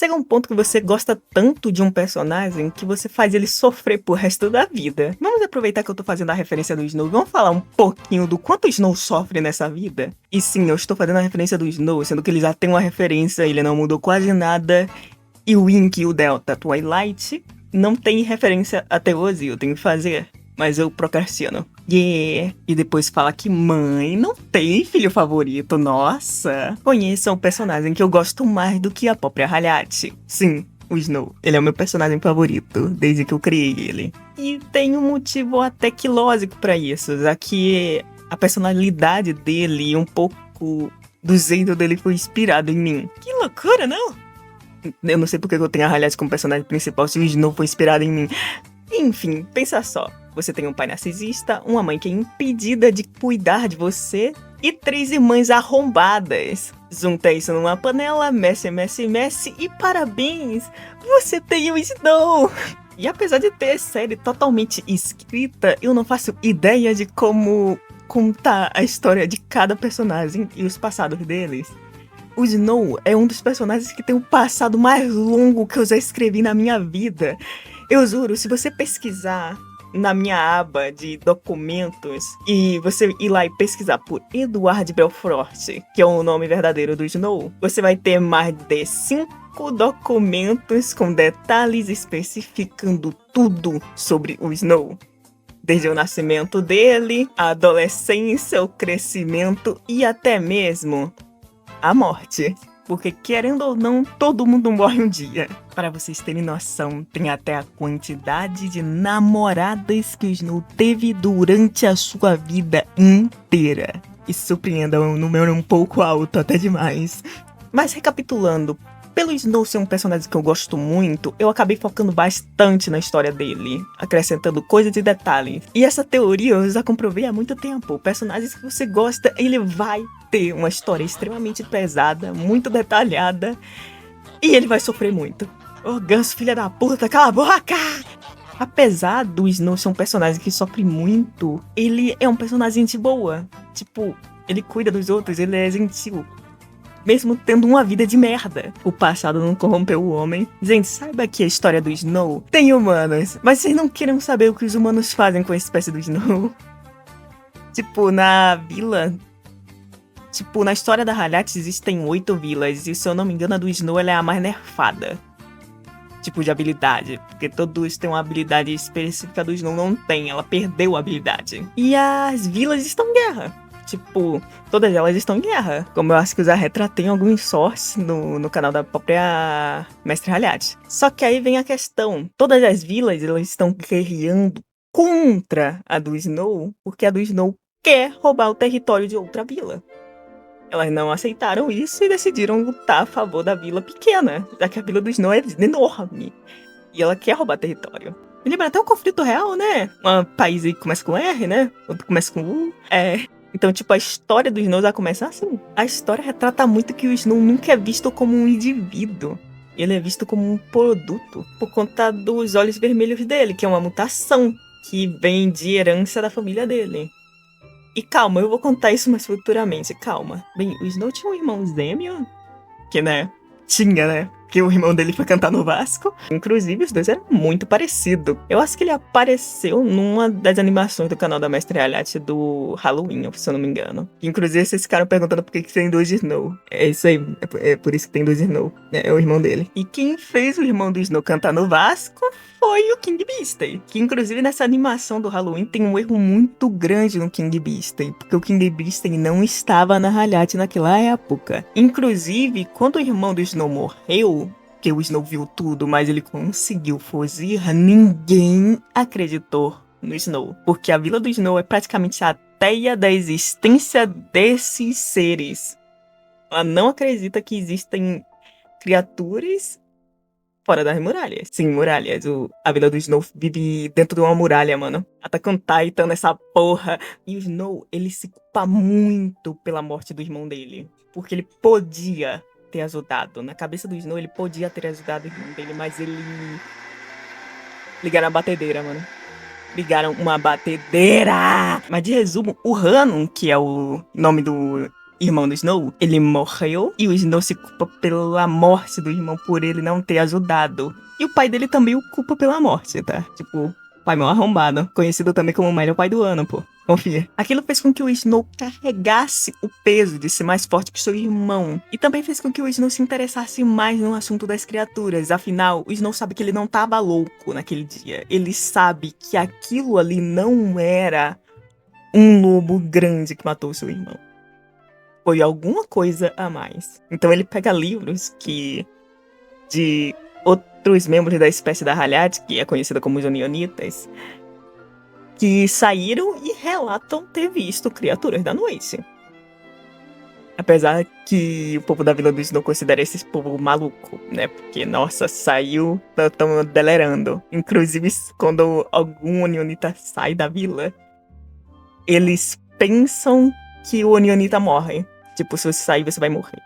chega um ponto que você gosta tanto de um personagem que você faz ele sofrer pro resto da vida. Vamos aproveitar que eu tô fazendo a referência do Snow. Vamos falar um pouquinho do quanto o Snow sofre nessa vida? E sim, eu estou fazendo a referência do Snow, sendo que ele já tem uma referência, ele não mudou quase nada. E o Wink e o Delta Twilight não tem referência até hoje, eu tenho que fazer. Mas eu procrastino. Yeah! E depois fala que mãe não tem filho favorito. Nossa! Conheça o personagem que eu gosto mais do que a própria Rayate. Sim, o Snow. Ele é o meu personagem favorito, desde que eu criei ele. E tem um motivo até que lógico pra isso, já que a personalidade dele e um pouco do jeito dele foi inspirado em mim. Que loucura, não? Eu não sei porque eu tenho a Rayate como personagem principal se o Snow foi inspirado em mim. Enfim, pensa só. Você tem um pai narcisista, uma mãe que é impedida de cuidar de você e 3 irmãs arrombadas. Junta isso numa panela, mexe e parabéns! Você tem o Snow! E apesar de ter a série totalmente escrita, eu não faço ideia de como contar a história de cada personagem e os passados deles. O Snow é um dos personagens que tem o passado mais longo que eu já escrevi na minha vida. Eu juro, se você pesquisar na minha aba de documentos e você ir lá e pesquisar por Edward Belfort, que é o nome verdadeiro do Snow, você vai ter mais de 5 documentos com detalhes especificando tudo sobre o Snow. Desde o nascimento dele, a adolescência, o crescimento e até mesmo a morte. Porque, querendo ou não, todo mundo morre um dia. Para vocês terem noção, tem até a quantidade de namoradas que o Snow teve durante a sua vida inteira. E surpreenda, um número um pouco alto, até demais. Mas recapitulando, pelo Snow ser um personagem que eu gosto muito, eu acabei focando bastante na história dele, acrescentando coisas e detalhes. E essa teoria eu já comprovei há muito tempo. Personagens que você gosta, ele vai ter uma história extremamente pesada, muito detalhada, e ele vai sofrer muito. Ô, Ganso, filha da puta, cala a boca! Apesar do Snow ser um personagem que sofre muito, ele é um personagem de boa. Tipo, ele cuida dos outros, ele é gentil. Mesmo tendo uma vida de merda. O passado não corrompeu o homem. Gente, saiba que a história do Snow tem humanos, mas vocês não querem saber o que os humanos fazem com a espécie do Snow. Tipo, na vila... Tipo, na história da Rayate existem 8 vilas, e se eu não me engano a do Snow ela é a mais nerfada. Tipo, de habilidade, porque todos têm uma habilidade específica, do Snow não tem, ela perdeu a habilidade. E as vilas estão em guerra. Tipo, todas elas estão em guerra. Como eu acho que eu já retratei em alguns sources no canal da própria Mestre Rayate. Só que aí vem a questão. Todas as vilas, elas estão guerreando contra a do Snow, porque a do Snow quer roubar o território de outra vila. Elas não aceitaram isso e decidiram lutar a favor da vila pequena, já que a vila do Snow é enorme. E ela quer roubar território. Me lembra até um conflito real, né? Um país aí que começa com R, né? Outro começa com U. Então, tipo, a história do Snow já começa assim. A história retrata muito que o Snow nunca é visto como um indivíduo. Ele é visto como um produto, por conta dos olhos vermelhos dele, que é uma mutação que vem de herança da família dele. E calma, eu vou contar isso mais futuramente, calma. Bem, o Snow tinha um irmão gêmeo, que, né, tinha, né? Que o irmão dele foi cantar no Vasco. Inclusive, os dois eram muito parecidos. Eu acho que ele apareceu numa das animações do canal da Mestre Rayate do Halloween, se eu não me engano. Inclusive, vocês ficaram perguntando por que tem 2 Snow. É isso aí, é por isso que tem 2 Snow. É o irmão dele. E quem fez o irmão do Snow cantar no Vasco foi o King Beastie. Que, inclusive, nessa animação do Halloween tem um erro muito grande no King Beastie. Porque o King Beastie não estava na Rayate naquela época. Inclusive, quando o irmão do Snow morreu, que o Snow viu tudo, mas ele conseguiu fugir, ninguém acreditou no Snow. Porque a vila do Snow é praticamente a teia da existência desses seres. Ela não acredita que existem criaturas fora das muralhas. Sim, muralhas. A vila do Snow vive dentro de uma muralha, mano. Attack on Titan, essa porra. E o Snow, ele se culpa muito pela morte do irmão dele. Porque ele podia ter ajudado. Na cabeça do Snow, ele podia ter ajudado o irmão dele, mas ele... Ligaram a batedeira, mano. Ligaram uma batedeira! Mas de resumo, o Hannon, que é o nome do irmão do Snow, ele morreu e o Snow se culpa pela morte do irmão por ele não ter ajudado. E o pai dele também o culpa pela morte, tá? Tipo, pai mal arrombado, conhecido também como o melhor pai do ano, pô. Confia. Aquilo fez com que o Snow carregasse o peso de ser mais forte que seu irmão. E também fez com que o Snow se interessasse mais no assunto das criaturas. Afinal, o Snow sabe que ele não tava louco naquele dia. Ele sabe que aquilo ali não era um lobo grande que matou seu irmão. Foi alguma coisa a mais. Então ele pega livros de outros membros da espécie da Ralhate, que é conhecida como os Onionitas, que saíram e relatam ter visto criaturas da noite. Apesar que o povo da Vila do Snow considera esse povo maluco, né? Porque, nossa, saiu, estão delerando. Inclusive, quando algum Onionita sai da vila, eles pensam que o Onionita morre. Tipo, se você sair, você vai morrer.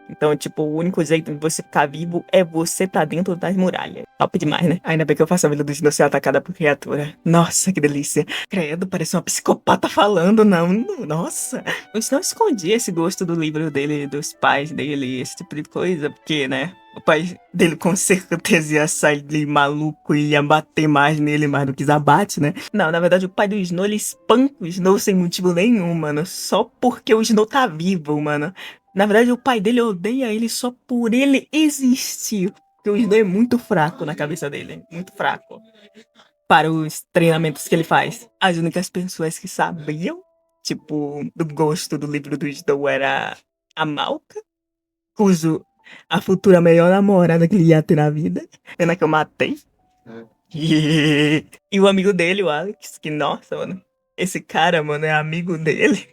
Então, tipo, o único jeito de você ficar vivo é você tá dentro das muralhas. Top demais, né? Ainda bem que eu faço a Vila do Snow ser atacada por criatura. Nossa, que delícia. Credo, parece uma psicopata falando, não. Nossa. O Snow escondia esse gosto do livro dele, dos pais dele, esse tipo de coisa. Porque, né? O pai dele com certeza ia sair de maluco e ia bater mais nele, mais do que abate, né? Não, na verdade, o pai do Snow, ele espanca o Snow sem motivo nenhum, mano. Só porque o Snow tá vivo, mano. Na verdade, o pai dele odeia ele só por ele existir. Porque o Snow é muito fraco na cabeça dele. Muito fraco. Para os treinamentos que ele faz. As únicas pessoas que sabiam, tipo, do gosto do livro do Snow era a Malca, cujo a futura melhor namorada que ele ia ter na vida. Pena que eu matei. E o amigo dele, o Alex, que, nossa, mano. Esse cara, mano, é amigo dele.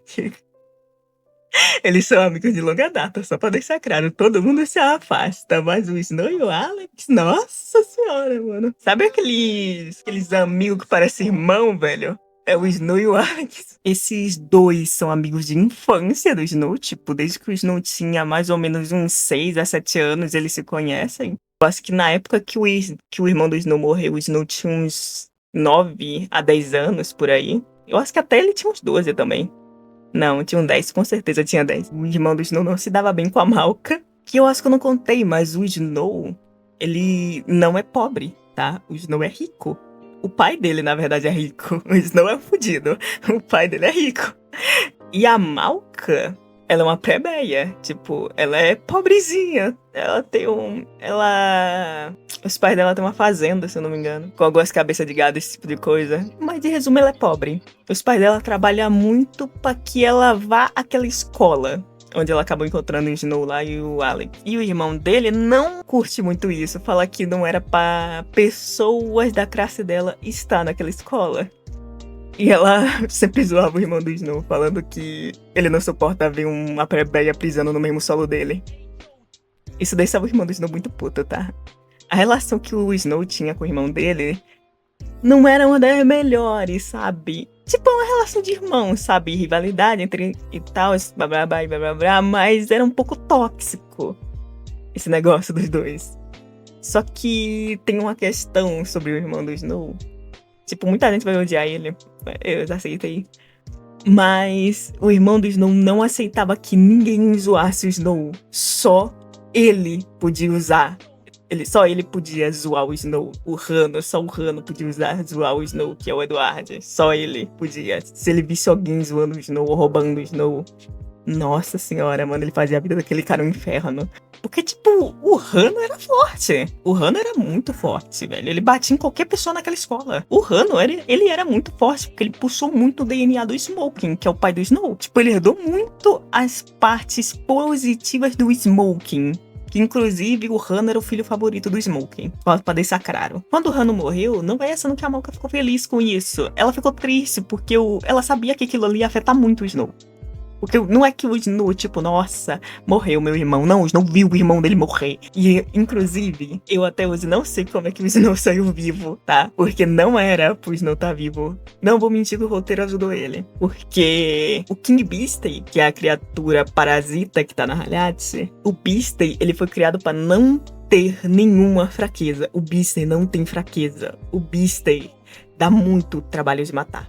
Eles são amigos de longa data, só pra deixar claro. Todo mundo se afasta, mas o Snow e o Alex, nossa senhora, mano. Sabe aqueles amigos que parecem irmão, velho? É o Snow e o Alex. Esses dois são amigos de infância do Snow, tipo, desde que o Snow tinha mais ou menos uns 6 a 7 anos, eles se conhecem. Eu acho que na época que o irmão do Snow morreu, o Snow tinha uns 9 a 10 anos, por aí. Eu acho que até ele tinha uns 12 também. Não, tinha um 10, com certeza tinha 10. O irmão do Snow não se dava bem com a Malca, que eu acho que eu não contei, mas o Snow, ele não é pobre, tá? O Snow é rico. O pai dele, na verdade, é rico. O Snow é fudido. O pai dele é rico. E a Malca, ela é uma plebeia. Tipo, ela é pobrezinha. Ela tem os pais dela têm uma fazenda, se eu não me engano. Com algumas cabeças de gado, esse tipo de coisa. Mas, de resumo, ela é pobre. Os pais dela trabalham muito pra que ela vá àquela escola. Onde ela acabou encontrando o Snow lá e o Alex. E o irmão dele não curte muito isso. Fala que não era pra pessoas da classe dela estar naquela escola. E ela sempre zoava o irmão do Snow, falando que ele não suporta ver uma plebeia prisando no mesmo solo dele. Isso deixava o irmão do Snow muito puto, tá? A relação que o Snow tinha com o irmão dele não era uma das melhores, sabe? Tipo, uma relação de irmão, sabe? Rivalidade entre e tal, blá blá blá blá blá blá, mas era um pouco tóxico esse negócio dos dois. Só que tem uma questão sobre o irmão do Snow. Tipo, muita gente vai odiar ele. Eu já aceitei. Mas o irmão do Snow não aceitava que ninguém zoasse o Snow. Só ele podia usar. Só ele podia zoar o Snow. Só o Rano podia zoar o Snow, que é o Edward. Só ele podia. Se ele visse alguém zoando o Snow ou roubando o Snow, nossa senhora, mano, ele fazia a vida daquele cara um inferno. Porque, tipo, o Rano era forte. O Rano era muito forte, velho. Ele batia em qualquer pessoa naquela escola. O Rano, ele era muito forte, porque ele puxou muito o DNA do Smoking, que é o pai do Snow. Tipo, ele herdou muito as partes positivas do Smoking. Que, inclusive, o Rano era o filho favorito do Smoking. Pra deixar claro. Quando o Rano morreu, não vai sendo que a Malca ficou feliz com isso. Ela ficou triste, porque ela sabia que aquilo ali ia afetar muito o Snow. Porque não é que o Snow, tipo, nossa, morreu meu irmão. Não, o Snow viu o irmão dele morrer. E, inclusive, eu até hoje não sei como é que o Snow saiu vivo, tá? Porque não era pro Snow tá vivo. Não vou mentir que o roteiro ajudou ele. Porque o King Beastay, que é a criatura parasita que tá na Ralhate, o Beastay, ele foi criado pra não ter nenhuma fraqueza. O Beastay não tem fraqueza. O Beastay dá muito trabalho de matar.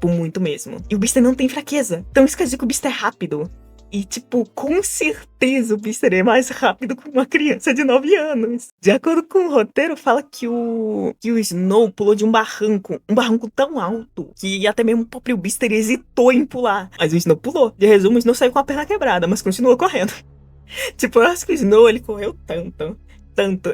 Muito mesmo. E o Beastay não tem fraqueza. Então isso quer dizer que o Beastay é rápido. E, tipo, com certeza o Beaster é mais rápido que uma criança de 9 anos. De acordo com o roteiro, fala que o Snow pulou de um barranco tão alto, que até mesmo o próprio Beaster hesitou em pular. Mas o Snow pulou. De resumo, o Snow saiu com a perna quebrada, mas continuou correndo. Tipo, eu acho que o Snow, ele correu tanto.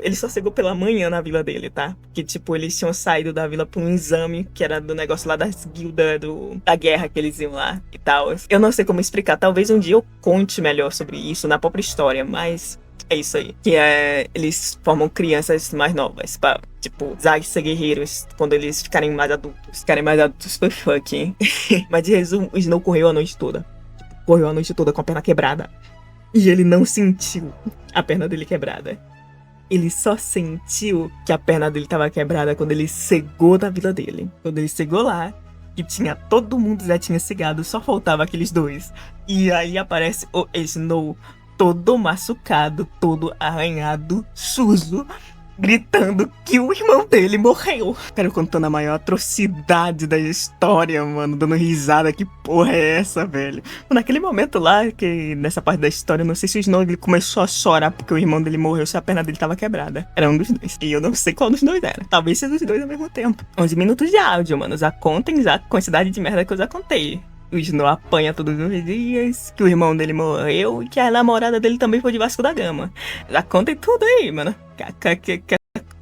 Ele só chegou pela manhã na vila dele, tá? Que, tipo, eles tinham saído da vila pra um exame, que era do negócio lá das guildas, da guerra que eles iam lá e tal. Eu não sei como explicar. Talvez um dia eu conte melhor sobre isso na própria história, mas é isso aí. Que é, eles formam crianças mais novas pra, tipo, usar ser guerreiros quando eles ficarem mais adultos. Ficarem mais adultos foi fucking. Mas de resumo, o Snow correu a noite toda. Tipo, correu a noite toda com a perna quebrada. E ele não sentiu a perna dele quebrada. Ele só sentiu que a perna dele tava quebrada quando ele chegou na vila dele. Quando ele chegou lá, que tinha todo mundo já tinha chegado, só faltava aqueles dois. E aí aparece o Snow todo machucado, todo arranhado, sujo, gritando que o irmão dele morreu. Cara, contando a maior atrocidade da história, mano, dando risada. Que porra é essa, velho? Naquele momento lá, que nessa parte da história, eu não sei se o Snow ele começou a chorar porque o irmão dele morreu, se a perna dele tava quebrada. Era um dos dois. E eu não sei qual dos dois era. Talvez seja os dois ao mesmo tempo. 11 minutos de áudio, mano. Já contem já a quantidade de merda que eu já contei. O Snow apanha todos os dias, que o irmão dele morreu e que a namorada dele também foi de Vasco da Gama. Já contem tudo aí, mano.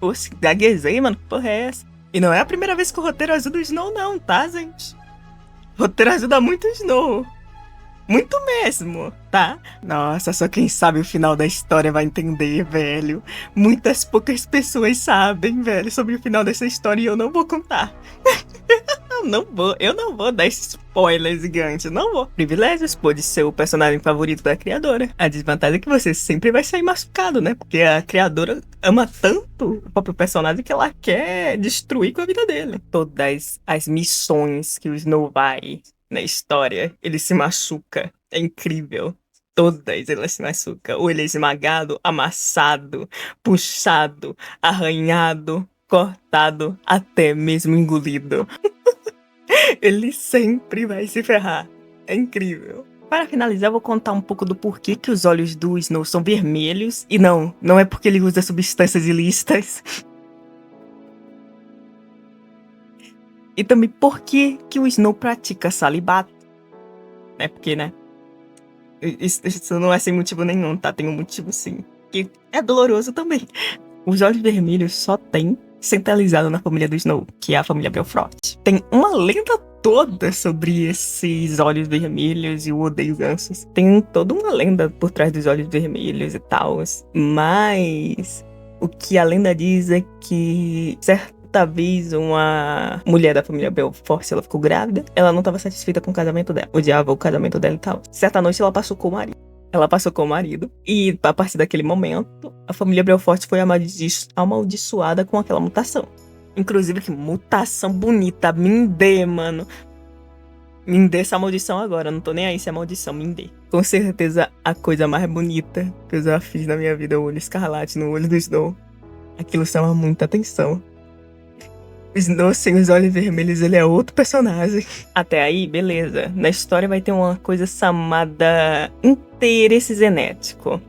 Oxe, gaguejei, mano. Que porra é essa? E não é a primeira vez que o roteiro ajuda o Snow, não, tá, gente? O roteiro ajuda muito o Snow. Muito mesmo, tá? Nossa, só quem sabe o final da história vai entender, velho. Muitas poucas pessoas sabem, velho, sobre o final dessa história e eu não vou contar. Eu não vou dar esse spoiler gigante, não vou. Privilégios pode ser o personagem favorito da criadora. A desvantagem é que você sempre vai sair machucado, né? Porque a criadora ama tanto o próprio personagem que ela quer destruir com a vida dele. Todas as missões que o Snow vai na história, ele se machuca. É incrível. Todas elas se machucam. Ou ele é esmagado, amassado, puxado, arranhado, cortado, até mesmo engolido. Ele sempre vai se ferrar. É incrível. Para finalizar, eu vou contar um pouco do porquê que os olhos do Snow são vermelhos. E não é porque ele usa substâncias ilícitas. E também por que o Snow pratica celibato. É porque, né? Isso não é sem motivo nenhum, tá? Tem um motivo sim. Que é doloroso também. Os olhos vermelhos só tem centralizado na família do Snow, que é a família Belfort. Tem uma lenda toda sobre esses olhos vermelhos e o odeio gansos. Tem toda uma lenda por trás dos olhos vermelhos e tal. Mas o que a lenda diz é que certa vez uma mulher da família Belfort, ela ficou grávida, ela não estava satisfeita com o casamento dela, odiava o casamento dela e tal. Certa noite ela passou com o marido. E a partir daquele momento, a família Belfort foi amaldiçoada com aquela mutação. Inclusive, que mutação bonita, Mindê, mano. Mindê essa maldição agora, não tô nem aí se é maldição, Mindê. Com certeza, a coisa mais bonita que eu já fiz na minha vida é o olho escarlate no olho do Snow. Aquilo chama muita atenção. O Snow sem os olhos vermelhos, ele é outro personagem. Até aí, beleza. Na história vai ter uma coisa chamada interesse genético.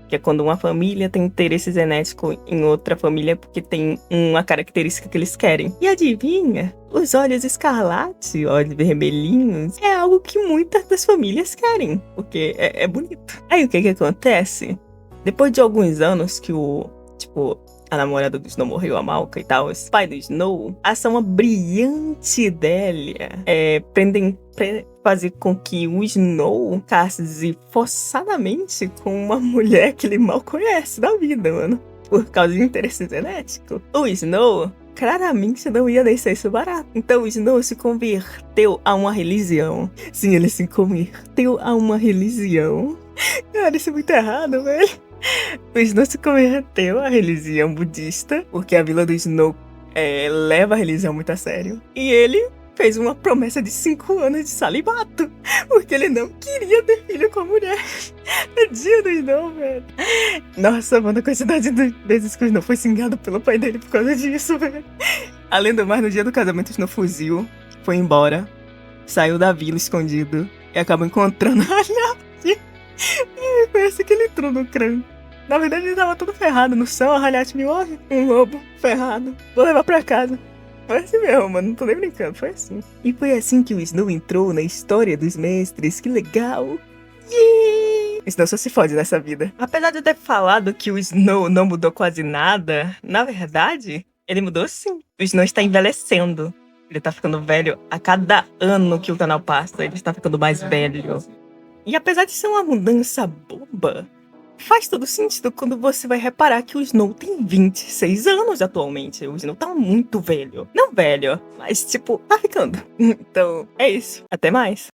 Que é quando uma família tem interesse genético em outra família porque tem uma característica que eles querem. E adivinha? Os olhos escarlate, olhos vermelhinhos, é algo que muitas das famílias querem. Porque é bonito. Aí o que acontece? Depois de alguns anos que a namorada do Snow morreu, a Malca e tal, o pai do Snow, acha uma brilhante ideia fazer com que o Snow case forçadamente com uma mulher que ele mal conhece da vida, mano. Por causa de interesse genético. O Snow claramente não ia deixar isso barato. Então o Snow se converteu a uma religião. Sim, ele se converteu a uma religião. Cara, isso é muito errado, velho. O Snow se converteu à religião budista, porque a vila do Snow leva a religião muito a sério. E ele fez uma promessa de 5 anos de celibato, porque ele não queria ter filho com a mulher. Tadinho do Snow, velho. Nossa, mano, a quantidade de vezes que o Snow foi xingado pelo pai dele por causa disso, velho. Além do mais, no dia do casamento, o Snow fugiu, foi embora, saiu da vila escondido e acabou encontrando a Nami. Foi assim que ele entrou no crânio. Na verdade, ele tava todo ferrado no chão, a Ralhate me olha, um lobo ferrado, vou levar pra casa. Foi assim mesmo, mano, não tô nem brincando, foi assim. E foi assim que o Snow entrou na história dos mestres, que legal. Yeah! Snow só se fode nessa vida. Apesar de eu ter falado que o Snow não mudou quase nada, na verdade, ele mudou sim. O Snow está envelhecendo. Ele tá ficando velho a cada ano que o canal passa, ele está ficando mais velho. E apesar de ser uma mudança boba, faz todo sentido quando você vai reparar que o Snow tem 26 anos atualmente. O Snow tá muito velho. Não velho, mas tipo, tá ficando. Então, é isso. Até mais.